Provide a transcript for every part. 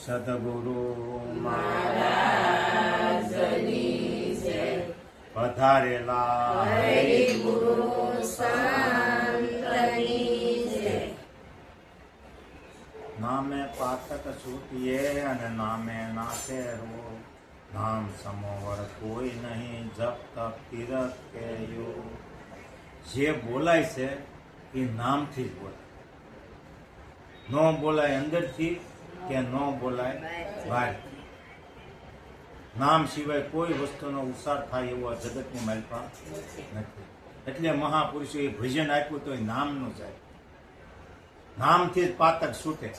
સદગુરુ મહારાજની જય. પધારેલા હરિગુરુ સંતની જય. નામે પાતક છૂટીએ અને નામે નાથે રો. નામ સમોવર કોઈ નહીં, જપ તપ તીરથ કે યુ. જે બોલાય છે એ નામથી જ બોલાય. ન બોલાય અંદરથી કે ન બોલાય બહારથી. નામ સિવાય કોઈ વસ્તુનો ઉસાર થાય એવો આ જગતની માલિકા નથી. એટલે મહાપુરુષોએ ભજન આપ્યું તો એ નામનું જાય. નામથી જ પાતક છૂટે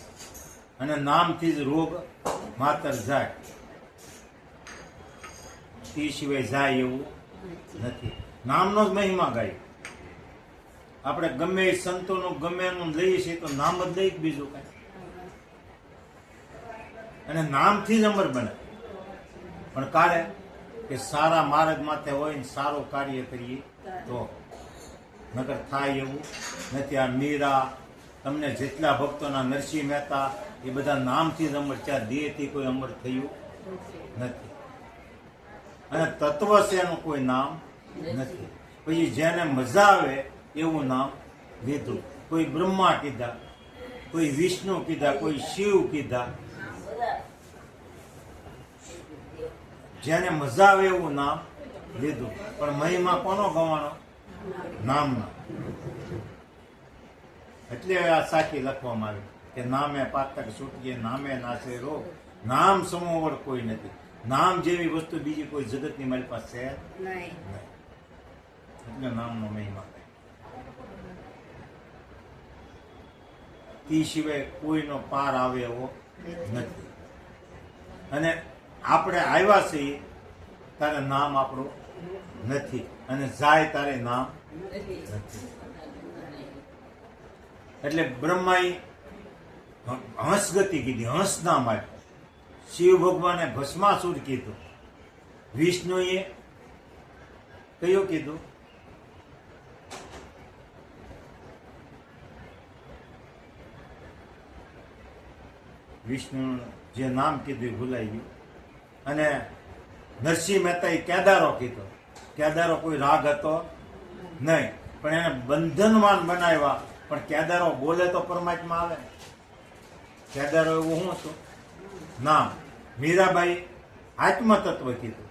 અને નામથી જ રોગ માતર જાય. તે સિવાય જાય એવું નથી. નામનો જ મહિમા ગાય. આપણે ગમે એ સંતોનું ગમે એનું લઈએ છીએ તો નામ જ લઈ બીજું કઈ. અને નામથી જ અમર બને. પણ કાલે કે સારા માર્ગ માથે હોય ને સારું કાર્ય કરીએ તો, નકર થાય એવું નથી. આ મીરા, તમને જેટલા ભક્તોના નરસિંહ મહેતા, એ બધા નામથી જ અમર. ત્યાં દેહથી કોઈ અમર થયું નથી. અને તત્વ છે એનું કોઈ નામ નથી. પછી જેને મજા આવે એવું નામ લીધું. કોઈ બ્રહ્મા કીધા, કોઈ વિષ્ણુ કીધા, કોઈ શિવ કીધા. જેને મજા આવે એવું નામ લીધું. પણ મહિમા કોનો ગવાનો? નામનો. એટલે આ સાખી લખવામાં આવી કે નામે પાતક છૂટીએ, નામે નાશે રોગ. નામ સમોવર કોઈ નથી. નામ જેવી વસ્તુ બીજી કોઈ જગતની મારી પાસે છે નહીં. એટલે નામનો મહિમા. તે સિવાય કોઈનો પાર આવે એવો નથી. અને આપણે આવ્યા છીએ તારે નામ આપણું નથી, અને જાય તારે નામ નથી. એટલે બ્રહ્માએ હંસ ગતિ કીધી, હંસ નામ આપ્યું. શિવ ભગવાને ભસ્માસુર કીધું. વિષ્ણુએ કયું કીધું? વિષ્ણુ જે નામ કીધું એ ભૂલાઈ ગયું. અને નરસિંહ મહેતાએ કેદારો કીધો. કેદારો કોઈ રાગ હતો નહીં, પણ એને બંધનવાન બનાવ્યા. પણ કેદારો બોલે તો પરમાત્મા આવે. કેદારો એવું શું હતું? નામ. મીરાબાઈ આત્મતત્વ કીધું.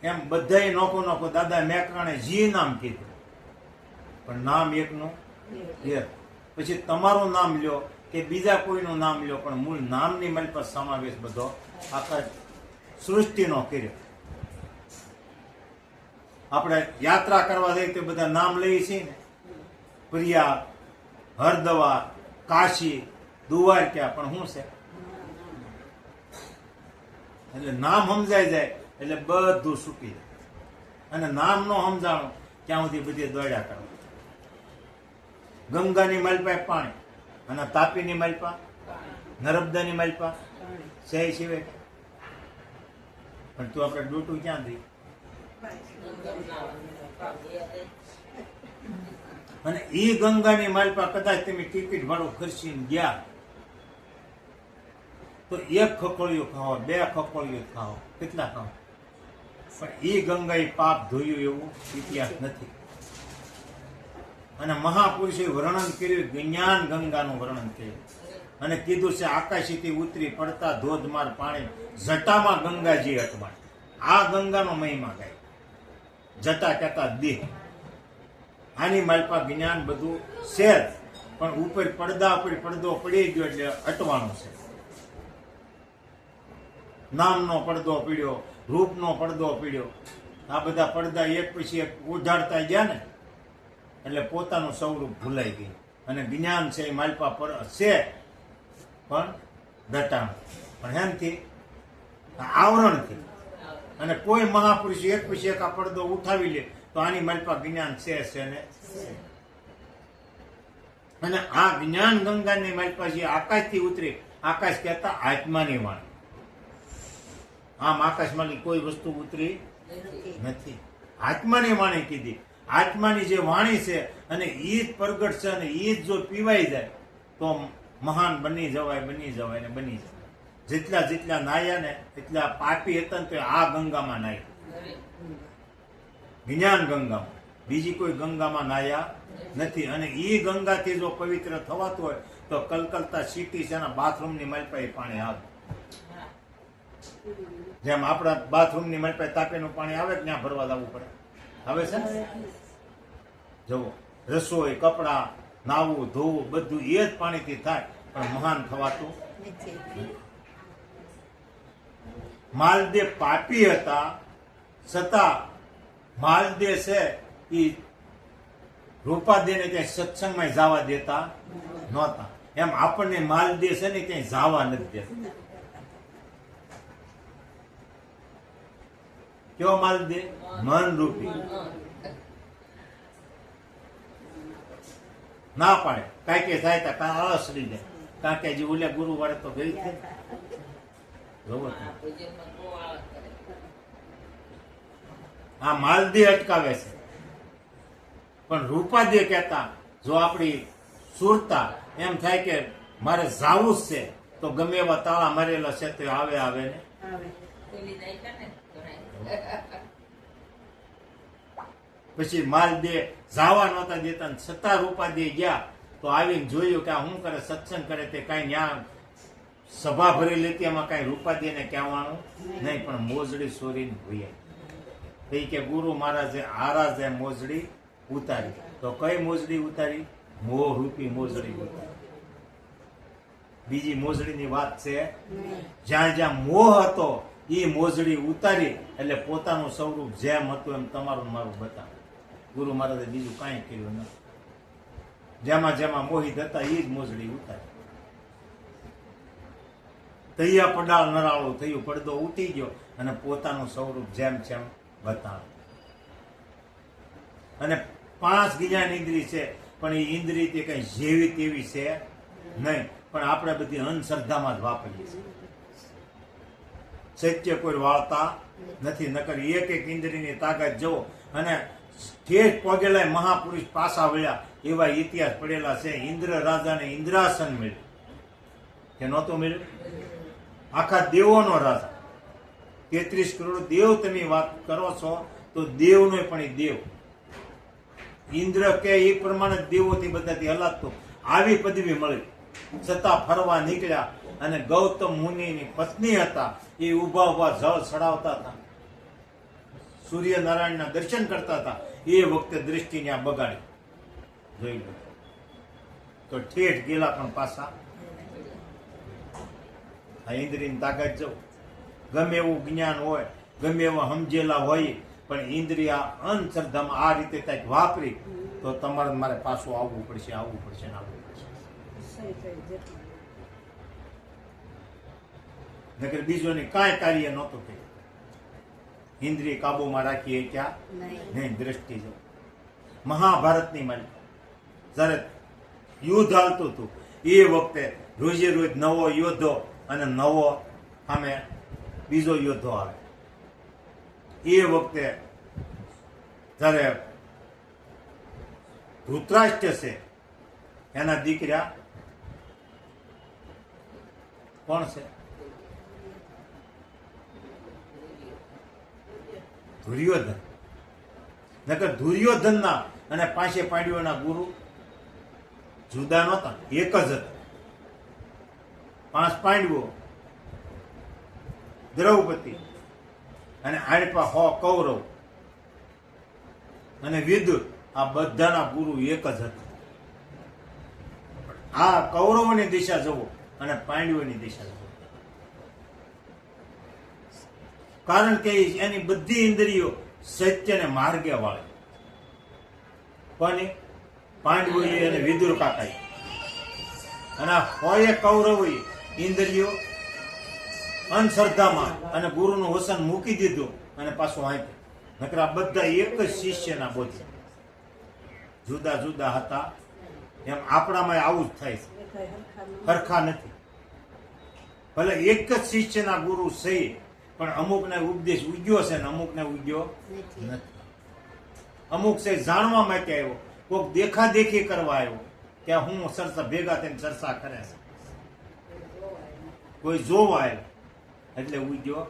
એમ બધાય નોખો નોખો. દાદા મેકરાણે જી નામ કીધું, પણ નામ એકનું એક. પછી તમારું નામ લ્યો કે બીજા કોઈનું નામ લ્યો, પણ મૂળ નામની મારી પાસે સમાવેશ બધો આખા સૃષ્ટિનો કર્યો. આપણે યાત્રા કરવા જઈએ તો બધા નામ લઈએ છીએ ને. પ્રયાગ, હરદ્વાર, કાશી, દ્વારકા. પણ શું છે? એટલે નામ સમજાઈ જાય એટલે બધું છૂટી જાય. અને નામ નો સમજાણું ક્યાં સુધી બધી દોડ્યા કરવા. ગંગાની માલપા પાણી, અને તાપીની માલપા, નર્મદાની માલપા છે સિવાય. પણ તું આપણે ડૂટું ક્યાં દઈ? અને એ ગંગાની માલપા કદાચ તમે ટિકિટ ભાડું ખર્ચીને ગયા તો એક ખકોળિયું ખાઓ, બે ખકોળિયું ખાઓ, કેટલા ખાઓ? પણ એ ગંગાએ પાપ ધોયું એવું ઇતિહાસ નથી. અને મહાપુરુષે વર્ણન કર્યું, જ્ઞાન ગંગાનું વર્ણન કર્યું. અને કીધું છે આકાશીથી ઉતરી પડતા ધોધમાર પાણી જટામાં ગંગાજી અટવાય. આ ગંગાનો મહિમા ગાય. જટા કહેતા દેહ. આની માલપા જ્ઞાન બધું છે, પણ ઉપર પડદા ઉપર પડદો પડી ગયો એટલે અટવાનું છે. નામનો પડદો પીડ્યો, રૂપનો પડદો પીડ્યો. આ બધા પડદા એક પછી એક ઉજાડતા ગયા ને, એટલે પોતાનું સ્વરૂપ ભૂલાઈ ગયું. અને જ્ઞાન છે એ માલપા પર છે, પણ દટાણ. પણ હેમથી આવરણથી. અને કોઈ મહાપુરુષ એક પછી એક આ પડદો ઉઠાવી લે તો આની માલપા જ્ઞાન છે ને. અને આ જ્ઞાન ગંગાની માલપા જે આકાશથી ઉતરી, આકાશ કહેતા આત્માની વાણી. આમ આકાશમાંથી કોઈ વસ્તુ ઉતરી નથી. આત્માની વાણી કીધી. આત્માની જે વાણી છે અને ઈ જ પ્રગટ છે, અને ઈ જ જો પીવાઈ જાય તો મહાન બની જવાય ને બની જાય. જેટલા જેટલા નાયા ને એટલા પાપી હતા ને તો આ ગંગામાં નાયા, જ્ઞાન ગંગામાં. બીજી કોઈ ગંગામાં નાયા નથી. અને ઈ ગંગાથી જો પવિત્ર થવાતું હોય તો કલકત્તા સિટી છે એના બાથરૂમની માલપાએ પાણી આવે. જેમ આપણા બાથરૂમની માલપાએ તાપેનું પાણી આવે કે ત્યાં ભરવા જવું પડે, આવે છે ને? જુઓ, રસોઈ, કપડા, નાવું, ધોવું બધું એ જ પાણીથી થાય, પણ મહાન થવાતું. માલદેવ પાપી હતા છતાં માલદેવ છે એ રૂપાદેને ક્યાંય સત્સંગમાં જવા દેતા નહોતા. એમ આપણને માલદેવ છે ને ક્યાંય જવા નથી દેતા. કેવો માલદેવ? મન રૂપી. ના પાડે કાંઈ કે થાય તો અસડી જાય. કારણ કે હજી ઓલે ગુરુવારે તો ગઈ છે. આ માલદેવ અટકાવે છે, પણ રૂપાદેવ કહેતા જો આપણી સુરતા એમ થાય કે મારે જાવું જ છે તો ગમે એવા તાળા મારેલા છે તો આવે ને. પછી માલદેવ જાવા નહોતા દેતા, છતાં રૂપાદેવ ગયા તો આવીને જોયું કે આ શું કરે, સત્સંગ કરે તે કાંઈ ન્યા સભા ભરી લેતી, એમાં કાંઈ રૂપાદેવને કહેવાનું નહીં, પણ મોજડી સોરીને ભૂયા. એ કે ગુરુ મહારાજે આરાજે મોજડી ઉતારી. તો કઈ મોજડી ઉતારી? મોહ રૂપી મોજડી ઉતારી. બીજી મોજડીની વાત છે? જ્યાં જ્યાં મોહ હતો એ મોજડી ઉતારી, એટલે પોતાનું સ્વરૂપ જેમ હતું એમ તમારું મારું બતાવે. ગુરુ મહારાજે બીજું કાંઈ કર્યું નથી. જેમાં જેમાં મોહિત હતા એ જ મોજડી ઉતારી. તૈયા પડાળ નરાળું થયું, પડદો ઉઠી ગયો અને પોતાનું સ્વરૂપ જેમ જેમ બતાવે. અને 5 જ્ઞાન ઇન્દ્રિય છે, પણ એ ઇન્દ્રિય તે કઈ જેવી તેવી છે નહીં, પણ આપણે બધી અંધશ્રદ્ધામાં જ વાપરીએ છીએ. સત્ય કોઈ વાળતા નથી. નકર એક એક ઇન્દ્રિયની તાકાત જુઓ. અને ઠેઠ પગેલા મહાપુરુષ પાછા વળ્યા એવા ઇતિહાસ પડેલા છે. ઇન્દ્ર રાજાને ઇન્દ્રાસન મળ્યું કે નહોતું મળ્યું? આખા દેવોનો રાજા, 33 કરોડ દેવ તમે વાત કરો છો તો દેવનો પણ એ દેવ. ઇન્દ્ર કે એ પ્રમાણે દેવોથી બધાથી હલાતો આવી પદવી મળી, છતાં ફરવા નીકળ્યા. અને ગૌતમ મુનિની પત્ની હતા, એ ઉભા ઉભા જળ ચડાવતા હતા, સૂર્યનારાયણના દર્શન કરતા હતા. એ વખતે દ્રષ્ટિ ત્યાં બગાડી. જોઈ લો તો ઠેઠ ગયેલા પણ પાછા. આ ઇન્દ્રિયની તાકાત જો ગમે એવું જ્ઞાન હોય, ગમે એવા સમજેલા હોય, પણ ઇન્દ્રિય અંધશ્રદ્ધામાં આ રીતે કંઈક વાપરી તો તમારે મારે પાછું આવવું પડશે. નકર બીજોને કાંઈ કાર્ય નહોતું કર્યું. ઇન્દ્રિય કાબુમાં રાખીએ ક્યાં નહીં. દ્રષ્ટિ જો મહાભારતની માલિક જયારે યુદ્ધ હાલતું હતું એ વખતે રોજે રોજ નવો યોદ્ધો અને નવો સામે બીજો યોદ્ધો આવે. એ વખતે જયારે ધૃતરાષ્ટ્ર છે એના દીકરા કોણ છે? દુર્યોધન. નકર દુર્યોધનના અને પાંચે પાંડવોના ગુરુ જુદા નહોતા, એક જ હતા. 5 પાંડવો, દ્રૌપદી અને આડપા 100 કૌરવ અને વિદુર, આ બધાના ગુરુ એક જ હતા. આ કૌરવોની દિશા જુઓ અને પાંડવોની દિશા જુઓ. કારણ કે એની બધી ઇન્દ્રિયો સત્યને માર્ગે વાળે. કોની? પાંડવોએ અને વિદુર કાકાએ. અને આ 100 કૌરવોએ ઇન્દ્રિયો અંધશ્રદ્ધામાં અને ગુરુનું વસન મૂકી દીધું અને પાછું આપ્યું. નકર આ બધા એક જ શિષ્યના બોધ્ય, જુદા જુદા હતા. એમ આપણામાં આવું જ થાય છે, સરખા નથી. ભલે એક જ શિષ્યના ગુરુ છે, પણ અમુકને ઉપદેશ ઉગ્યો છે ને અમુકને ઉગ્યો નથી. અમુક છે જાણવા માટે આવ્યો, કોઈક દેખાદેખી કરવા આવ્યો કે હું સરસા ભેગા થઈને ચર્ચા કરે છે, કોઈ જોવા આવ્યો એટલે ઉગ્યો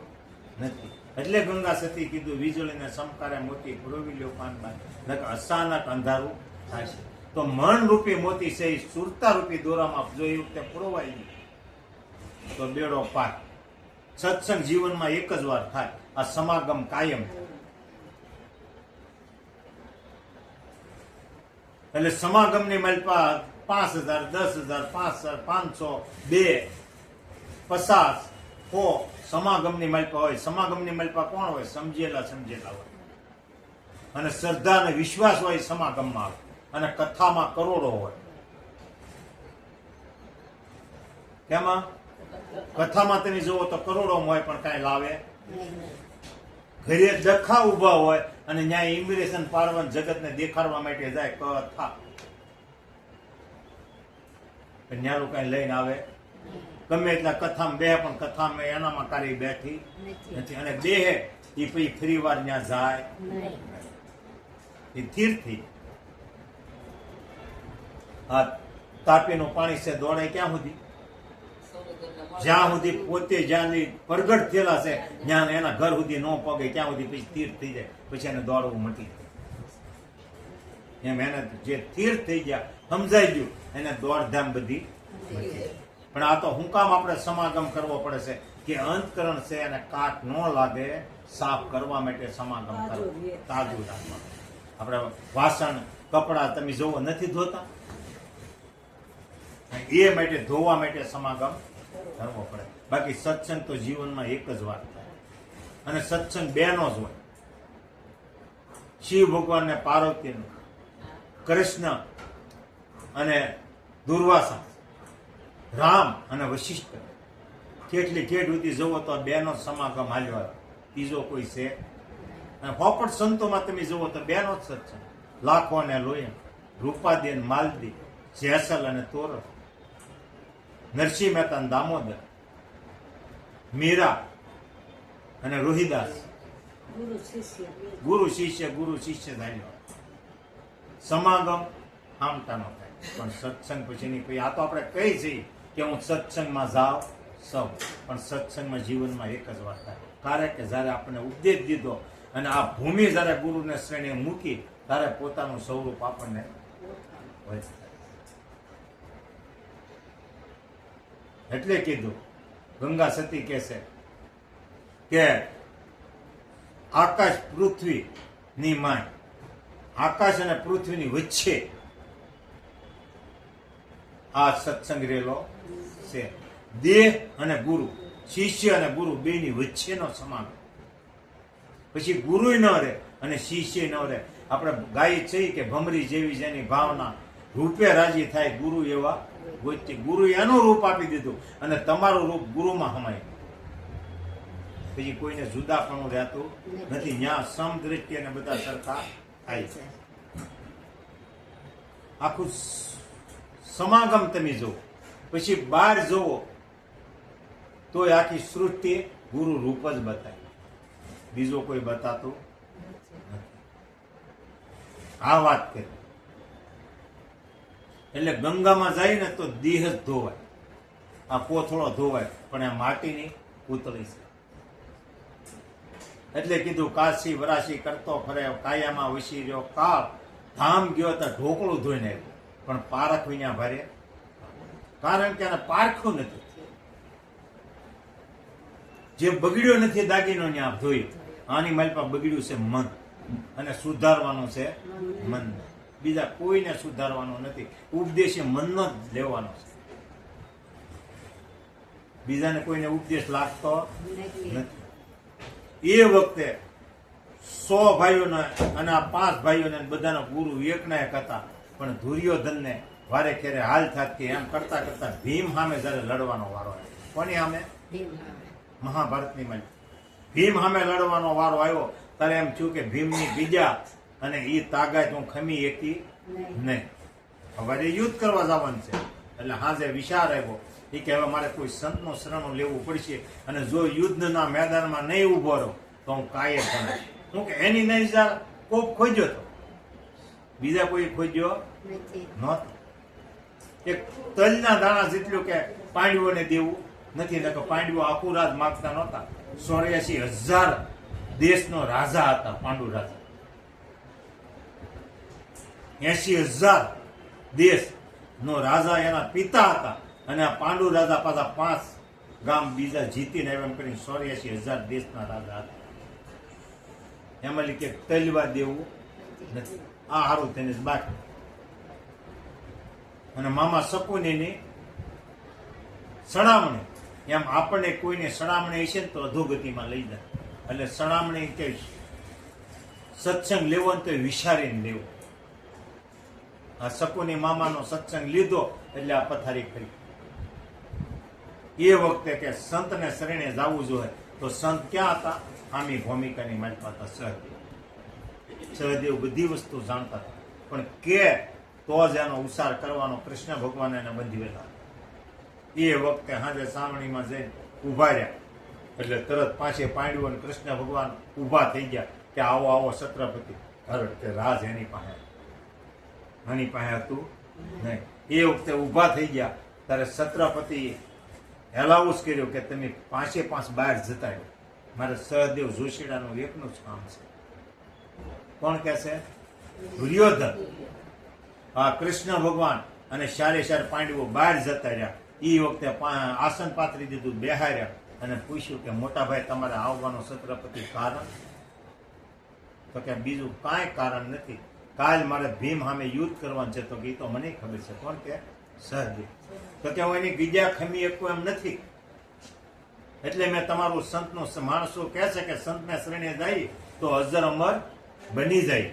નથી. એટલે ગંગા સતી કીધું વીજળીને સમકારે મોતી પુરવી લ્યો પાનબાઈ, નકર અચાનક અંધારું થશે. તો મન રૂપી મોતી છે એ સુરતા રૂપી દોરામાં જો એ વખતે પુરવાઈ ગઈ તો બેડો પાર. સત્સંગ જીવનમાં એક જ વાર થાય, આ સમાગમ કાયમ. એટલે સમાગમની મલપા 5,000, 10,000, 5,000, 500, 2, 50, 100 સમાગમની મલપા હોય. સમાગમની મલપા કોણ હોય? સમજેલા હોય અને શ્રદ્ધા અને વિશ્વાસ હોય સમાગમમાં આવે. અને કથામાં કરોડો હોય. તેમાં કથામાં તમે જુઓ તો કરોડો હોય પણ કાંઈ લાવે. ઘરે ડખા ઉભા હોય અને ન્યાય ઇમિગ્રેશન પારવન જગતને દેખાડવા માટે જાય કથા, ન્યારું કઈ લઈને આવે ગમે એટલા કથામાં બે, પણ કથામાં એનામાં કારી બેઠી નથી. અને દેહે એ પછી ફરી વાર ત્યાં જાય એ તીર્થી. આ તાપીનું પાણી છે દોડે ક્યાં સુધી? જ્યાં સુધી પોતે જ્યાંથી પ્રગટ થયેલા છે ત્યાં એના ઘર સુધી ન પગે ત્યાં સુધી પછી તીર્થ થઈ જાય, પછી એને દોડવું મટી જાય. એમ એને જે તીર્થ થઈ ગયા સમજાઈ ગયું એને દોડધામ બધી મટી જાય. પણ આ તો હું કામ આપણે સમાગમ કરવો પડે છે કે અંતકરણ છે એને કાટ ન લાગે, સાફ કરવા માટે સમાગમ કરવો, તાજું રાખવા. આપણે વાસણ કપડા તમે જોવો નથી ધોતા, એ માટે ધોવા માટે સમાગમ કરવો પડે. બાકી સત્સંગ તો જીવનમાં એક જ વાર થાય અને સત્સંગ બેનો જ હોય. શિવ ભગવાન ને પાર્વતી, કૃષ્ણ અને દુર્વાસા, રામ અને વશિષ્ઠ, કેટલી ઠેઠ સુધી જવો તો બેનો સમાગમ હાલ્યો. ત્રીજો કોઈ છે અને પોપટ સંતોમાં તમે જુઓ તો બેનો જ સત્સંગ. લાખો અને લોહિયા, રૂપાદી અને માલદી, જેસલ અને તોરલ, નરસિંહ મહેતા અને દામોદર, મીરા અને રોહિદાસ, ગુરુ શિષ્ય ધાર્યો. સમાગમ આમટાનો થાય પણ સત્સંગ પછીની કોઈ. આ તો આપણે કહી છીએ કે હું સત્સંગમાં જાઉં સૌ, પણ સત્સંગમાં જીવનમાં એક જ વાર થાય. કારણ કે જયારે આપણને ઉપદેશ દીધો અને આ ભૂમિ જયારે ગુરુને શ્રેણીએ મૂકી ત્યારે પોતાનું સ્વરૂપ આપણને હોય. એટલે કીધું ગંગા સતી કહે છે કે આકાશ પૃથ્વી ની માય, આકાશ અને પૃથ્વીની વચ્ચે આ સત્સંગ રહેલો છે. દેહ અને ગુરુ, શિષ્ય અને ગુરુ બેની વચ્ચેનો સમાગમ. પછી ગુરુ ન રહે અને શિષ્ય ન રહે. આપણે ગાય છીએ કે ભમરી જેવી જેની ભાવના રૂપે રાજી થાય ગુરુ એવા ગોચી. ગુરુ એનું રૂપ આપી દીધું અને તમારું રૂપ ગુરુમાં સમાય. પછી કોઈને જુદાપણું રહેતું નથી. ત્યાં સમદ્રષ્ટિ અને બધા સરખા થાય છે. આખું સમાગમ તમે જુઓ, પછી બહાર જુઓ તો આખી સૃષ્ટિ ગુરુ રૂપ જ બતાય, બીજો કોઈ બતાતું નથી. આ વાત કરી. એટલે ગંગામાં જાય ને તો દેહ જ ધોવાય, આ કોથળો ધોવાય, પણ આ માટીની પૂતળી છે. એટલે કીધું કાશી વરાશી કરતો ફરે, કાયામાં વસી રહ્યો કાળ. ધામ ગયો તો ઢોકળું ધોઈને આવ્યો, પણ પારખ વિના ભારે. કારણ કે એને પારખ્યું નથી. જે બગડ્યો નથી દાગીનો ને આપ ધોઈ. આની માલપા બગડ્યું છે મન, અને સુધારવાનું છે મન. બીજા કોઈને સુધારવાનું નથી. ઉપદેશ મનનો જ લેવાનો છે. બીજાને કોઈને ઉપદેશ લાગતો નથી. એ વખતે 100 ભાઈઓને અને આ 5 ભાઈઓને બધાના ગુરુ એકના એક હતા. પણ દુર્યોધનને વારે ખેરે હાલ થાત એમ કરતા કરતા ભીમ સામે જયારે લડવાનો વારો આવ્યો. કોની સામે? મહાભારતની માં ભીમ સામે લડવાનો વારો આવ્યો ત્યારે એમ થયું કે ભીમની બીજા અને એ તાકાત હું ખમી એકી નહીં. હવે યુદ્ધ કરવા જવાનું છે. એટલે હાજે વિચાર આવ્યો એ કે હવે મારે કોઈ સંતનું શરણું લેવું પડશે, અને જો યુદ્ધના મેદાનમાં નહીં ઉભો રહો તો હું કાયર ગણાય. હું કે એની નહીં કોપ ખોજ્યો તો બીજા કોઈ ખોજ્યો નહોતો. એક તલના દાણા જેટલું કે પાંડવોને દેવું નથી. નકર પાંડવો આખું રાજ માગતા નહોતા. 84,000 દેશનો રાજા હતા પાંડુ રાજા. 80,000 દેશ નો રાજા એના પિતા હતા. અને આ પાંડુ રાજા પાછા 5 ગામ બીજા જીતીને એમ કરીને 84,000 દેશના રાજા હતા. એમાં કે તલવા દેવું નથી. આ હારું તેને જ બાકી. અને મામા શકુનીની સણામણી, એમ આપણને કોઈને સણામણી હશે ને તો અધોગતિમાં લઈ જાય. એટલે સણામણી કે સત્સંગ લેવો ને તો વિચારીને લેવો. આ શકુની મામાનો સત્સંગ લીધો એટલે આ પથારી કરી. એ વખતે કે સંતને શરણે જવું જોઈએ તો સંત ક્યાં હતા? આમી ભૂમિકાની માલપા હતા સહદેવ. સહદેવ બધી વસ્તુ જાણતા હતા, પણ કે તો જ એનો ઉસાર કરવાનો કૃષ્ણ ભગવાન એને બંધવેલા. એ વખતે હાજે સાવણીમાં જઈને ઉભા રહ્યા એટલે તરત પાસે પાંડવો અને કૃષ્ણ ભગવાન ઉભા થઈ ગયા કે આવો આવો છત્રપતિ. કે રાજ એની પાસે હતું નહીં. એ વખતે ઉભા થઈ ગયા ત્યારે છત્રપતિ એલાઉસ કર્યો કે તમે 5 બહાર જતા રહ્યો. મારે સહદેવ જોશીડાનું એકનું જ કામ છે. કોણ કે છે? દુર્યોધન. આ કૃષ્ણ ભગવાન અને સારે પાંડવો બહાર જતા રહ્યા. એ વખતે આસન પાથરી દીધું, બેહાર્યા અને પૂછ્યું કે મોટા ભાઈ તમારે આવવાનો છત્રપતિ કારણ? તો કે બીજું કાંઈ કારણ નથી. કાલ મારે ભીમ સામે યુદ્ધ કરવાનું છે. તો કે તો મને ખબર છે. કોણ કે? સહદેવ. તો કે હું એની બીજા ખમી એકું એમ નથી. એટલે મેં તમારું સંતનો માણસો કહે છે કે સંતને શરણે જાય તો અજર અમર બની જાય.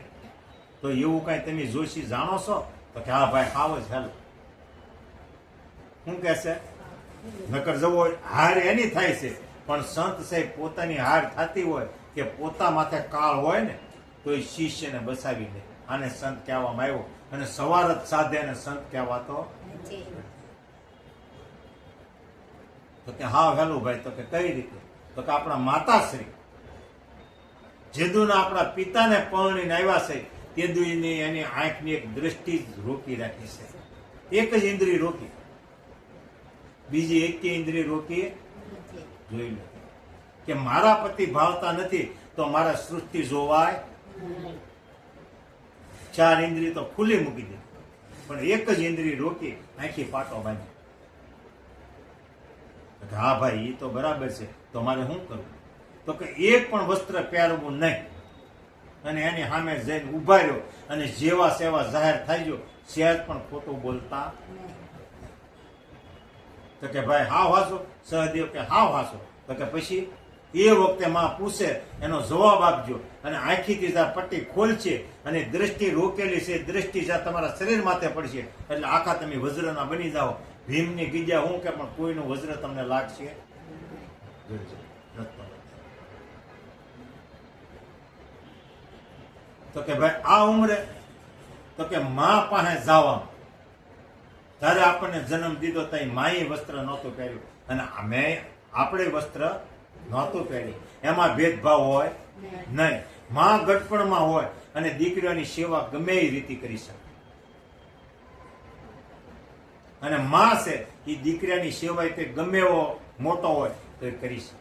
તો એવું કઈ તમે જોશી જાણો છો? તો કે હા ભાઈ હાવ જ હેલો. શું કે છે? નકર જવો હાર એની થાય છે, પણ સંત સાહેબ પોતાની હાર થતી હોય કે પોતા માથે કાળ હોય ને તો એ શિષ્યને બસાવી દે. આને સંત કહેવામાં આવ્યો. અને સવાર જ સાધે અને સંત કહેવાતો. તો કે હા હેલો ભાઈ. તો કે કઈ રીતે? તો કે આપણા માતાશ્રી જેદુના આપણા પિતાને પરણીને આવ્યા છે તેદુની એની આંખની એક દ્રષ્ટિ જ રોકી રાખી છે. એક જ ઇન્દ્રિય રોકી, બીજી એક ઇન્દ્રિય રોકી જોઈ લે કે મારા પતિ ભાવતા નથી તો મારા સૃષ્ટિ જોવાય. 4 ઇન્દ્રિય તો ખુલ્લી મૂકી દે, પણ એક જ ઇન્દ્રિય રોકી આંખી પાટો બાંધી. હા ભાઈ એ તો બરાબર છે. તો મારે શું કરવું? તો કે એક પણ વસ્ત્ર પહેરવું નહીં. અને એની સામે જઈને ઉભા રહ્યો અને જેવા સેવા જાહેર થઈ ગયો. સહેજ પણ ખોટું બોલતા. તો કે ભાઈ હાવ હાસો? સહદેવ કે હાવ હાસો. તો કે પછી એ વખતે માં પૂછે એનો જવાબ આપજો. અને આંખીથી જ્યાં પટ્ટી ખોલશે અને દ્રષ્ટિ રોકેલી છે, દ્રષ્ટિ જ્યાં તમારા શરીર માથે પડશે એટલે આખા તમે વજ્રના બની જાઓ. ભીમની ગીજા હું કે પણ કોઈનું વજ્ર તમને લાગશે. તો કે ભાઈ આ ઉંમરે તો કે માં પાસે જવા ત્યારે આપણને જન્મ દીધો ત્યાં માએ વસ્ત્ર નહોતું પહેર્યું અને અમે આપણે વસ્ત્ર નહોતું પહેર્યું. એમાં ભેદભાવ હોય નહીં. માં ગટપણમાં હોય અને દીકરીઓની સેવા ગમે એ રીતે કરી શકે. અને માં છે એ દીકરાની સેવા તે ગમે એવો મોટો હોય તો એ કરી શકે.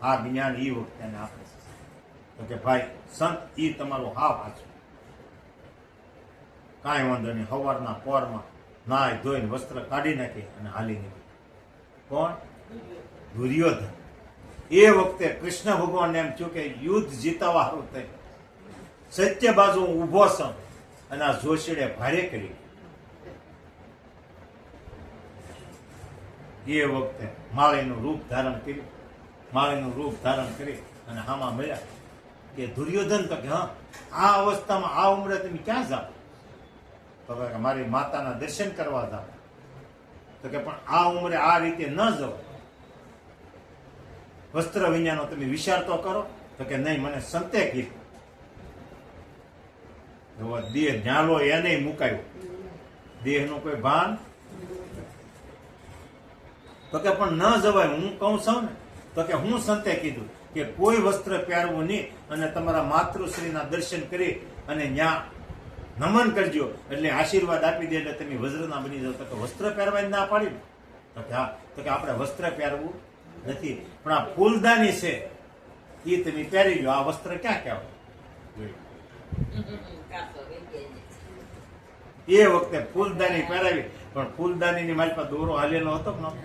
આ જ્ઞાન એ વખતે આપે છે. તો કે ભાઈ સંત એ તમારું હાવ હાચું. કાંઈ વાંધો નહીં. સવારના પોરમાં નાય ધોઈને વસ્ત્ર કાઢી નાખી અને હાલી નીકળી. કોણ? દુર્યોધન. એ વખતે કૃષ્ણ ભગવાનને એમ થયું કે યુદ્ધ જીતવા સારું થઈ. સત્ય બાજુ હું ઊભો છું અને આ જોશીડે ભારે કરી. એ વખતે માળીનું રૂપ ધારણ કર્યું. માળીનું રૂપ ધારણ કરી અને હામાં મળ્યા કે દુર્યોધન. તો કે હા આ અવસ્થામાં આ ઉંમરે તમે ક્યાં જાઓ? તો કે મારી માતાના દર્શન કરવા જાઓ. તો કે પણ આ ઉંમરે આ રીતે ન જાઓ. વસ્ત્ર વિજ્ઞાનો તમે વિચાર તો કરો. તો કે નહીં, મને સંતે કીધું. દેહ ન્યાલો એને મુકાયો. દેહનું કોઈ ભાન. તો કે પણ ન જવાય. હું કહું છું ને તો કે હું સંતે કીધું કે કોઈ વસ્ત્ર પહેરવું નહીં અને તમારા માતૃશ્રીના દર્શન કરી અને ન્યા નમન કરજો એટલે આશીર્વાદ આપી દે એટલે તમે વજ્રના બની જાવ. તો કે વસ્ત્ર પહેરવાની ના પાડી. તો કે હા, તો કે આપણે વસ્ત્ર પહેરવું નથી, પણ આ ફૂલદાની છે એ તમે પહેરી લો. આ વસ્ત્ર ક્યાં કહેવાય? એ વખતે ફૂલદાની પહેરાવી, પણ ફૂલદાની ની મારી પાસે દોરો હાલેલો હતો કે નહોતો?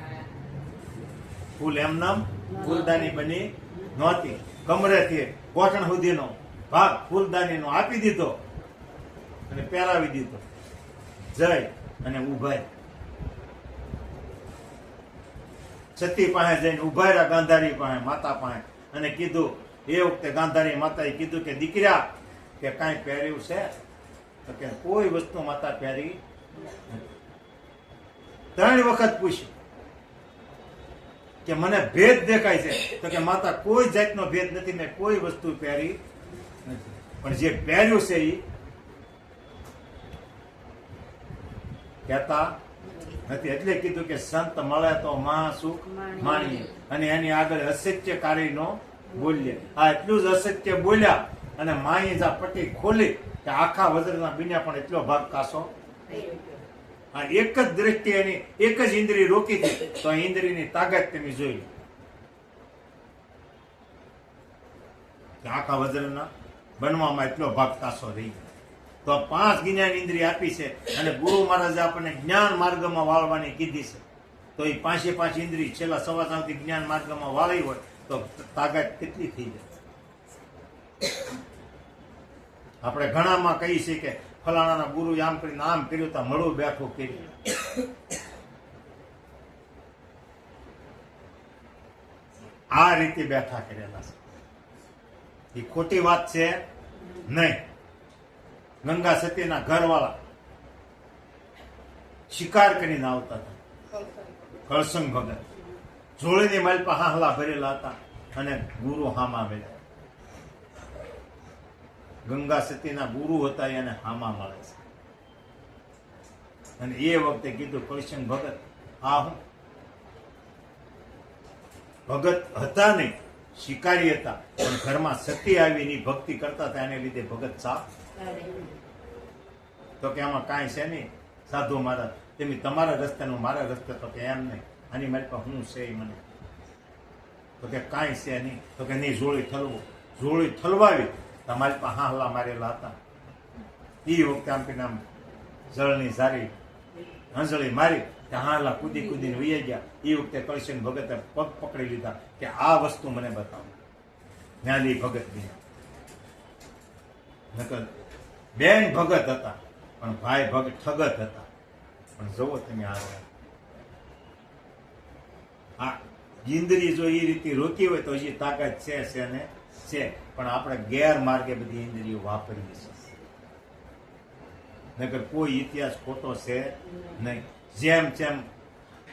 ફૂલ એમ નામ ફૂલદાની બની નહોતી. કમરેથી ગોઠણ સુધીનો ભાગ ફૂલદાનીનો આપી દીધો અને પહેરાવી દીધો. જય અને ઉભાઈ સતી પાસે જઈને ઉભા રહ્યા, ગાંધારી પાસે, માતા પાસે, અને કીધું. એ વખતે ગાંધારી માતાએ કીધું કે દીકરા, કે કાંઈ પહેર્યું છે? તો કે કોઈ વસ્તુ માતા પહેરી નથી. 3 વખત પૂછ્યું કે મને ભેદ દેખાય છે? તો કે માતા કોઈ જાતનો ભેદ નથી, મેં કોઈ વસ્તુ પહેરી નથી, પણ જે પહેર્યું છે એ કહેતા નથી. એટલે કીધું કે સંત મળે તો મહાસુખ માણીએ, અને એની આગળ અસત્ય કાર્ય નો બોલીએ. આ એટલું જ અસત્ય બોલ્યા અને માએ જા પટ્ટી ખોલી કે આખા વજ્રના બીન્યા પણ એટલો ભાગ કાસો. આ એક જ દ્રષ્ટિ એની, એક જ ઇન્દ્રિય રોકી હતી, તો ઇન્દ્રિયની તાકાત તમે જોઈ લો કે આખા વજ્રના બનવામાં એટલો ભાગ કાસો રહી ગયો. તો 5 જ્ઞાન ઇન્દ્રિય આપી છે, અને ગુરુ મહારાજે આપણને જ્ઞાન માર્ગમાં વાળવાની કીધી છે. તો એ 5 ઇન્દ્રિય છેલ્લા 1.25 જ્ઞાન માર્ગમાં વાળી હોય તો તાકાત કેટલી થઈ જાય? આપણે ઘણામાં કહીએ છીએ કે ફલાણાના ગુરુ આમ કરીને આમ કર્યું, તો મળું બેઠું કર્યું. આ રીતે બેઠા કરેલા છે. એ ખોટી વાત છે નહીં. ગંગા સતીના ઘરવાળા શિકાર કરીને આવતા હતા. કળસંગ ભગત જોડીની માલપા હાહલા ભરેલા હતા, અને ગુરુ હામા મળ્યા. ગંગા સતીના ગુરુ હતા એને હામા મળે છે. અને એ વખતે કીધું, કળસંગ ભગત આ હું? ભગત હતા નહીં, શિકારી હતા, પણ ઘરમાં સતી આવીની ભક્તિ કરતા હતા, એને લીધે ભગત સાફ. તો કે આમાં કાંઈ છે નહીં સાધુ મહારાજ, તમે તમારા રસ્તે નું મારા રસ્તે. તો કે એમ નહીં, આની મારી પાસે હું છે મને. તો કે કાંઈ છે નહીં. તો કે નહીં, જોડી ઠલવો. જોડી ઠલવાવી, તમારી પાસે હાહલા મારેલા હતા. એ વખતે આમ કે આમ જળની સારી હંસળી મારી, ત્યાં હાહલા કૂદી કૂદીને વહી ગયા. એ વખતે કળશન ભગતે પગ પકડી લીધા કે આ વસ્તુ મને બતાવો. જ્ઞાની ભગત બી નકલ બેન ભગત હતા, પણ ભાઈ ભગત ઠગત હતા. પણ જુઓ તમે આ ઇન્દ્રિય જો એ રીતે રોકી હોય તો હજી તાકાત છે ને છે, પણ આપણે ગેરમાર્ગે બધી ઇન્દ્રિયો વાપરીએ છીએ. નકર કોઈ ઇતિહાસ ખોટો છે નહીં. જેમ જેમ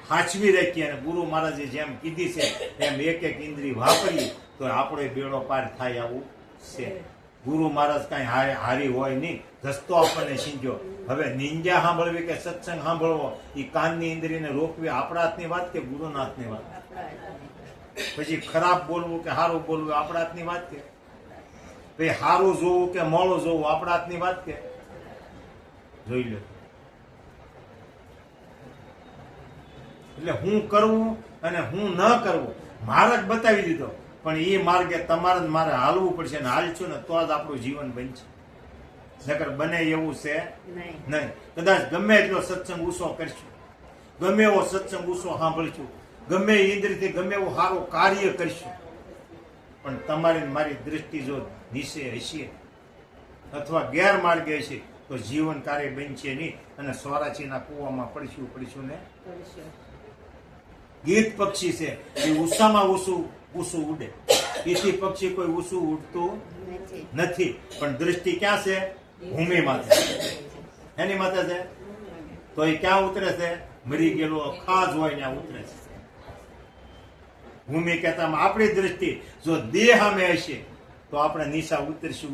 હાચવી રાખીએ અને ગુરુ મહારાજે જેમ કીધી છે એમ એક એક ઇન્દ્રિય વાપરીએ તો આપણો બેડો પાર થાય આવું છે. ગુરુ મહારાજ કઈ હારી હોય નહીં, રસ્તો આપણને સીંજો. હવે નિંજા સાંભળવી કે સત્સંગ સાંભળવો એ કાનની ઇન્દ્રિયને રોકવી આપણા હાથની વાત કે ગુરુના હાથની વાત? પછી ખરાબ બોલવું કે સારું બોલવું આપણા હાથની વાત કે? પછી સારું જોવું કે મોડું જોવું આપણા હાથની વાત કે? જોઈ લો. એટલે હું કરવું અને હું ન કરવું માર્ગ બતાવી દીધો, પણ એ માર્ગે તમારે મારે હાલવું પડશે, ને હાલશું ને તો જ આપણું જીવન બનશે. નકર બને એવું છે નહીં. કદાચ ગમે એટલો સત્સંગ ઊંચો કરશું, ગમે એવો સત્સંગ ઊંચો સાંભળશું, ગમે ઇન્દ્રિયથી ગમે એવું સારું કાર્ય કરશું, પણ તમારી મારી દ્રષ્ટિ જો નીચે હશે અથવા ગેરમાર્ગે હશે તો જીવન કાર્ય બનશે નહીં, અને સ્વરાચીના કૂવામાં પડશું ને. ગીત પક્ષી છે એ ઉષામાં ઊંચું ઉડે, એથી પક્ષી કોઈ ઊંચું ઉડતું નથી, પણ દ્રષ્ટિ ક્યાં છે? ભૂમિ માથે. એની માથે છે તો એ ક્યાં ઉતરે છે? મરી ગયેલો ખાજ હોય ત્યાં ઉતરે છે. ભૂમિ કહેતા આપણી દ્રષ્ટિ જો દેહ સામે હશે તો આપણે નીચા ઉતરશું.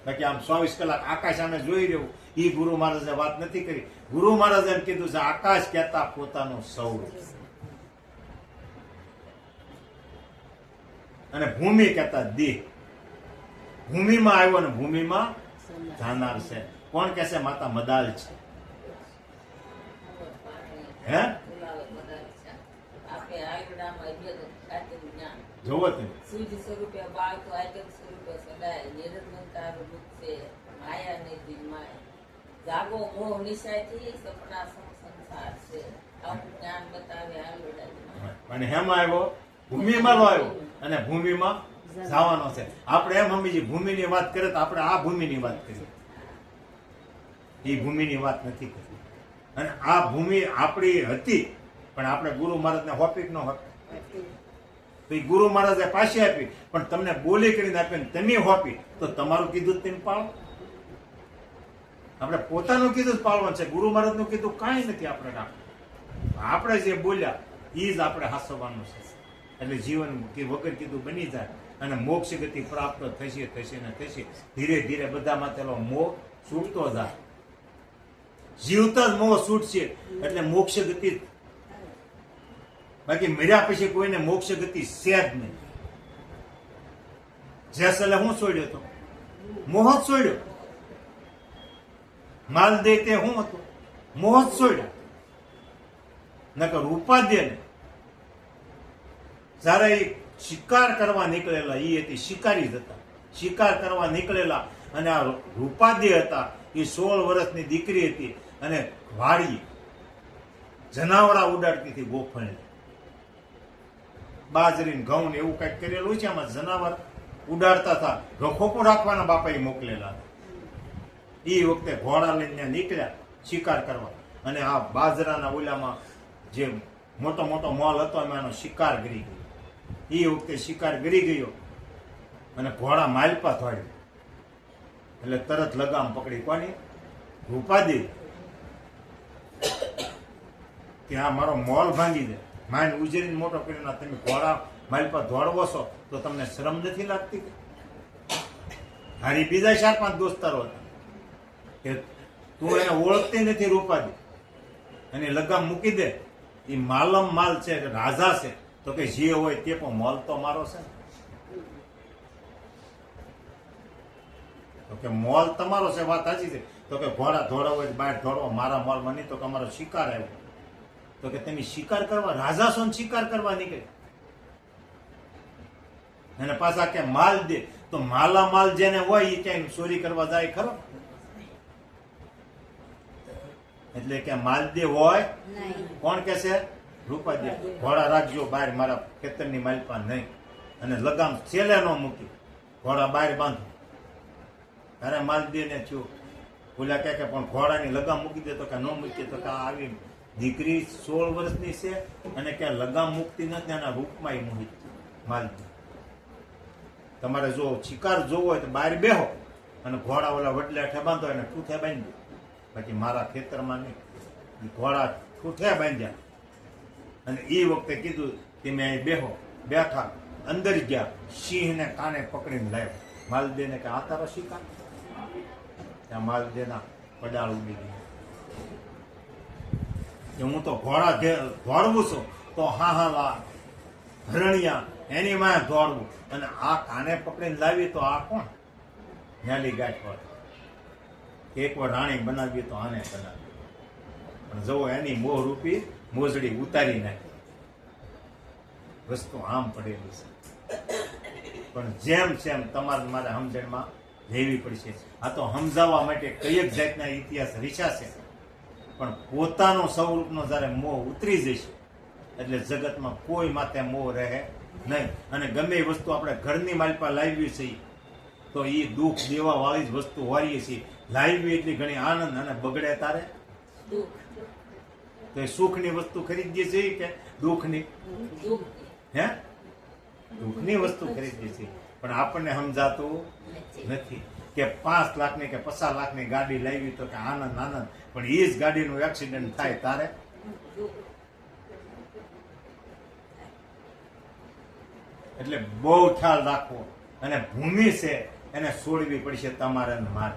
બાકી આમ 24 કલાક આકાશ સામે જોઈ રહ્યું એ ગુરુ મહારાજે વાત નથી કરી. ગુરુ મહારાજે એમ કીધું છે આકાશ કહેતા પોતાનું સ્વરૂપ, અને ભૂમિ કહેતા દેહ. ભૂમિમાં આવ્યો ને ભૂમિમાં જાનાર છે. કોણ કહે છે? માતા મદાલ છે. હે બોલાવે બધા છે. આપણે આયડામાં એટલે તો સાચું જ્ઞાન. જોવો તમે સૂજ સ્વરૂપે બાળકો આયતન સ્વરૂપે સદાય નિરંતર રૂપ છે. માયા નિધિ માયા. જાગો મોહ નિશાયથી સપના સંસાર છે. આવું જ્ઞાન બતાવે આયડામાં. અને હેમાં આવ્યો ભૂમિમાં નો આવ્યો અને ભૂમિમાં જવાનો છે. આપણે એમ સમજી ભૂમિની વાત કરે તો આપણે આ ભૂમિની વાત કરીએ. એ ભૂમિની વાત નથી કરી. અને આ ભૂમિ આપણી હતી પણ આપણે ગુરુ મહારાજને હોપી કે ન હોપી? તો એ ગુરુ મહારાજે પાછી આપી પણ તમને બોલી કરીને આપી ને તમે હોપી તો તમારું કીધું તમે પાળો. આપણે પોતાનું કીધું જ પાળવાનું છે. ગુરુ મહારાજનું કીધું કાંઈ નથી આપણે રાખવું. આપણે જે બોલ્યા એ જ આપણે હાસવવાનું છે. એટલે જીવન વગર કીધું બની જાય અને મોક્ષ ગતિ પ્રાપ્ત થશે થશે ને થશે. ધીરે ધીરે બધામાં તેનો મોહ છૂટતો જાય. જીવતા જ મોહ છૂટશે એટલે મોક્ષ ગતિ. બાકી મર્યા પછી કોઈને મોક્ષ ગતિ છે જ નહીં. જેસલે હું છોડ્યો હતો? મોહ જ છોડ્યો. માલ દે તે હું હતું? મોહ જ છોડ્યો. નકર ઉપાધ્ય ને જયારે શિકાર કરવા નીકળેલા એ હતી શિકારી જ હતા. શિકાર કરવા નીકળેલા અને આ રૂપાદ્ય હતા એ 16 વર્ષની દીકરી હતી અને વાડી જનાવરા ઉડાડતી હતી ગોફણે. બાજરી ઘઉં ને એવું કઈક કરેલું છે આમાં જનાવર ઉડાડતા હતા. રખોપો રાખવાના બાપાએ મોકલેલા હતા. એ વખતે ઘોડા લઈને નીકળ્યા શિકાર કરવા અને આ બાજરાના ઓલામાં જે મોટો મોટો મોલ હતો એમાં એનો શિકાર ગરી ગયો. એ વખતે શિકાર ગરી ગયો અને ઘોડા માલપા થોડ્યો એટલે તરત લગામ પકડી કોની? રૂપાદી કે આ મારો મોલ ભાંગી દે. માઇન ઉજરીને મોટો કરીને તમે ઘોડા માલપા દોડવો છો તો તમને શરમ નથી લાગતી? હારી બીજા 4-5 દોસ્તારો હતા કે તું એને ઓળખતી નથી રૂપાદી અને લગામ મૂકી દે. એ માલમ માલ છે રાજા છે તો કે જે હોય તે પણ મોલ તો મારો છે. તો કે મોલ તમારો છે વાત સાચી છે. તો કે ઘોડા દોડાવો હોય બહાર દોડવો મારા મોલમાં નહીં. તો કે અમારો શિકાર આવ્યો. તો કે તમે શિકાર કરવા રાજા છો ને શિકાર કરવા નીકળે અને પાછા કે માલ દે. તો માલા માલ જેને હોય એ ક્યાંય ચોરી કરવા જાય ખરો? એટલે કે માલ દે હોય કોણ કે છે? રૂપાદે. ઘોડા રાખજો બહાર મારા ખેતરની માલપા નહીં અને લગામ છેલ્લે ન મૂકી ઘોડા બહાર બાંધો. અરે માલ દે ને થયું ઓલા કે પણ ઘોડાની લગામ મૂકી દે તો કે ન મૂકી. તો કે આવી દીકરી 16 વર્ષની છે અને ક્યાં લગામ મૂકતી નથી એના રૂપમાં મૂકી માલ દે. તમારે જો શિકાર જોવો હોય તો બહાર બેહો અને ઘોડા ઓલા વડલે હેઠે બાંધો એને ઠૂઠે બાંધી. બાકી મારા ખેતરમાં નહીં. ઘોડા ઠૂઠે બાંધ્યા અને એ વખતે કીધું તમે અહીં બેહો. બેઠા અંદર ગયા સિંહને કાને પકડીને લાવ્યો. માલદેને કે આ તારો શિકાર? ત્યાં માલદેના પડાળ ઉડી ગયા કે હું તો ઘોડા દોડવું છું તો હા હરણિયા એની માં દોડવું અને આ કાને પકડીને લાવી તો આ કોણ? ન્યાલી ગાંઠ હોય. એકવાર રાણી બનાવી તો આને બનાવી પણ જવો એની મોહરૂપી મોજડી ઉતારી નાખી. વસ્તુ આમ પડેલી છે પણ જેમ જેમ તમારે મારે સમજણમાં લેવી પડશે. આ તો સમજાવવા માટે કઈ એક જાતના ઇતિહાસ રીચાશે પણ પોતાનો સ્વરૂપનો જયારે મોહ ઉતરી જશે એટલે જગતમાં કોઈ માથે મોહ રહે નહીં. અને ગમે એ વસ્તુ આપણે ઘરની માલપા લાવી છે તો એ દુઃખ દેવા વાળી જ વસ્તુ વાળીએ છીએ. લાવી એટલી ઘણી આનંદ અને બગડે તારે તો એ સુખની વસ્તુ ખરીદીએ છીએ કે દુઃખની? હે દુઃખની વસ્તુ ખરીદીએ છીએ પણ આપણને સમજાતું નથી કે 5 લાખની કે 50 લાખની ગાડી લાવી તો કે આનંદ આનંદ પણ એ જ ગાડીનું એક્સિડન્ટ થાય તારે. એટલે બહુ ખ્યાલ રાખવો અને ભૂમિ છે એને છોડવી પડશે તમારે મારે.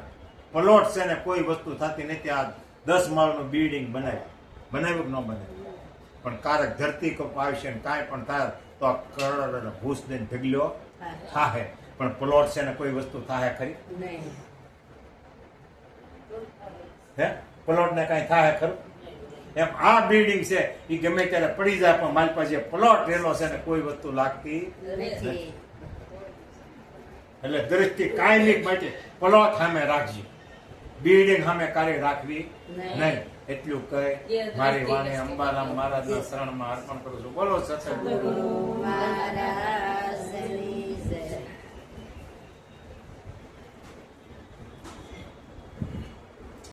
પ્લોટ છે ને કોઈ વસ્તુ થતી નથી. આ 10 માળનું બિલ્ડિંગ બનાવ્યું કે ન બનાવ્યું પણ કારક ધરતી કપ આવશે ને કાંઈ પણ થાય તો આ કરોડ ભૂસ દઈને ઢગલ્યો થાય પણ પ્લોટ છે ને કોઈ વસ્તુ થાય ખરી? હે પ્લોટ ને કઈ થાય ખરું? એમ આ બિલ્ડિંગ છે એ ગમે ત્યારે પડી જાય પણ મારી પાસે જે પ્લોટ રહેલો છે ને કોઈ વસ્તુ લાગતી નથી. એટલે દ્રષ્ટિ કાયમી માટે પ્લોટ સામે રાખજો, બિલ્ડિંગ સામે કાર્ય રાખવી નહીં. એટલું કહી મારી વાણી અંબારામ મહારાજના શરણમાં અર્પણ કરું છું. બોલો સત્સંગ. મહારાજ